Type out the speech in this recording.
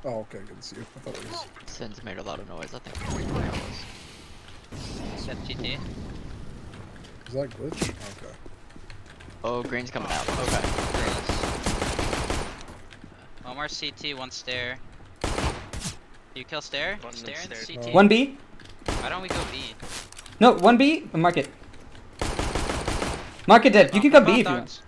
Oh, okay, good to see you. I thought it was... Sin's made a lot of noise, I think. Where it was. Set GT. Is that glitch? Okay. Oh, green's coming out. Okay. One more CT, one stair. You kill stair? One Stair and stair. CT? 1B? Why don't we go B? No, 1B. Mark it. Mark it dead. You can go B if you want.